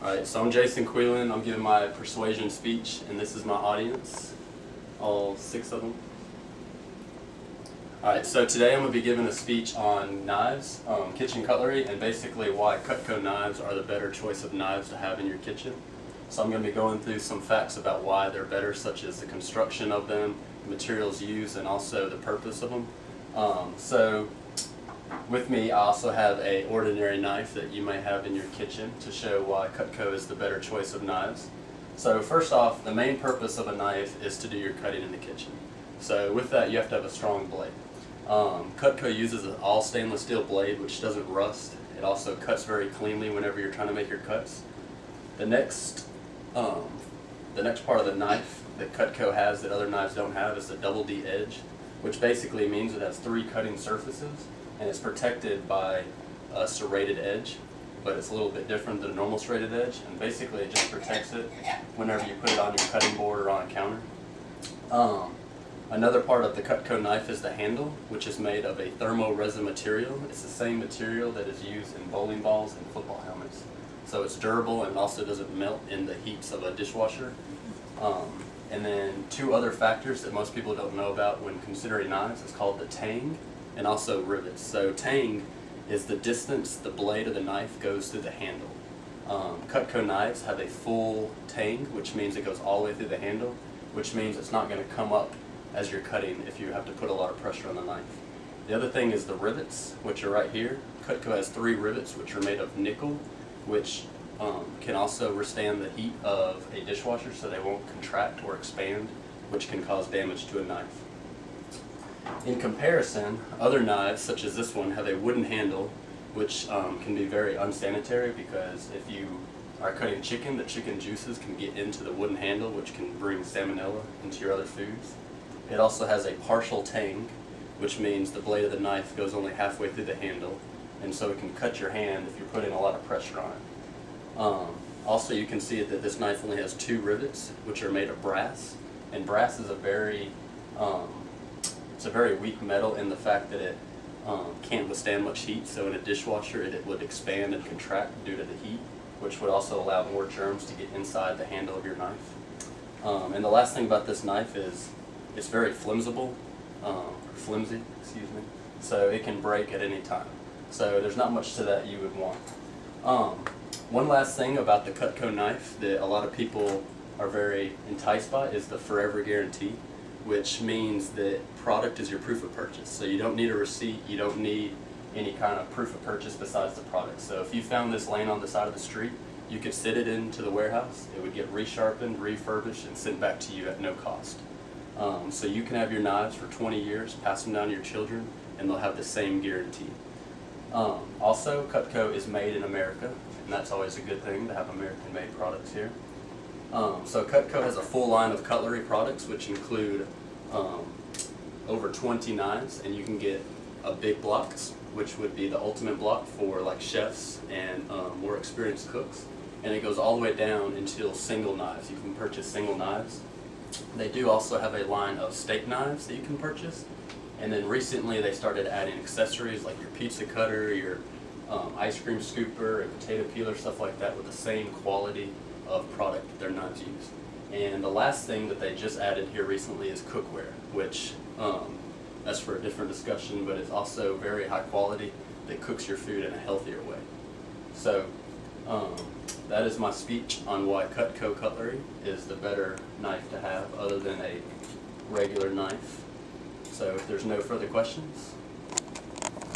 Alright, so I'm Jason Quelan. I'm giving my persuasion speech, and this is my audience, all 6 of them. Alright, so today I'm going to be giving a speech on knives, kitchen cutlery, and basically why Cutco knives are the better choice of knives to have in your kitchen. So I'm going to be going through some facts about why they're better, such as the construction of them, the materials used, and also the purpose of them. So with me, I also have an ordinary knife that you may have in your kitchen to show why Cutco is the better choice of knives. So first off, the main purpose of a knife is to do your cutting in the kitchen. So with that, you have to have a strong blade. Cutco uses an all stainless steel blade which doesn't rust. It also cuts very cleanly whenever you're trying to make your cuts. The next part of the knife that Cutco has that other knives don't have is the double D edge, which basically means it has 3 cutting surfaces, and it's protected by a serrated edge, but it's a little bit different than a normal serrated edge, and basically it just protects it whenever you put it on your cutting board or on a counter. Another part of the Cutco knife is the handle, which is made of a thermoresin material. It's the same material that is used in bowling balls and football helmets. So it's durable and also doesn't melt in the heats of a dishwasher. And then 2 other factors that most people don't know about when considering knives is called the tang and also rivets. So tang is the distance the blade of the knife goes through the handle. Cutco knives have a full tang, which means it goes all the way through the handle, which means it's not going to come up as you're cutting if you have to put a lot of pressure on the knife. The other thing is the rivets, which are right here. Cutco has 3 rivets which are made of nickel, which can also withstand the heat of a dishwasher, so they won't contract or expand, which can cause damage to a knife. In comparison, other knives, such as this one, have a wooden handle, which can be very unsanitary because if you are cutting chicken, the chicken juices can get into the wooden handle, which can bring salmonella into your other foods. It also has a partial tang, which means the blade of the knife goes only halfway through the handle, and so it can cut your hand if you're putting a lot of pressure on it. Also, you can see that this knife only has 2 rivets, which are made of brass, and brass is a very weak metal in the fact that it can't withstand much heat. So in a dishwasher, it would expand and contract due to the heat, which would also allow more germs to get inside the handle of your knife. And the last thing about this knife is it's very flimsy, excuse me. So it can break at any time. So there's not much to that you would want. One last thing about the Cutco knife that a lot of people are very enticed by is the forever guarantee, which means that product is your proof of purchase. So you don't need a receipt, you don't need any kind of proof of purchase besides the product. So if you found this laying on the side of the street, you could sit it into the warehouse, it would get resharpened, refurbished, and sent back to you at no cost. So you can have your knives for 20 years, pass them down to your children, and they'll have the same guarantee. Also, Cutco is made in America, and that's always a good thing to have American-made products here. So Cutco has a full line of cutlery products, which include over 20 knives, and you can get a big blocks, which would be the ultimate block for like chefs and more experienced cooks. And it goes all the way down until single knives. You can purchase single knives. They do also have a line of steak knives that you can purchase. And then recently they started adding accessories like your pizza cutter, your ice cream scooper, and potato peeler, stuff like that with the same quality of product that their knives use. And the last thing that they just added here recently is cookware, which that's for a different discussion, but it's also very high quality that cooks your food in a healthier way. So that is my speech on why Cutco cutlery is the better knife to have other than a regular knife. So if there's no further questions,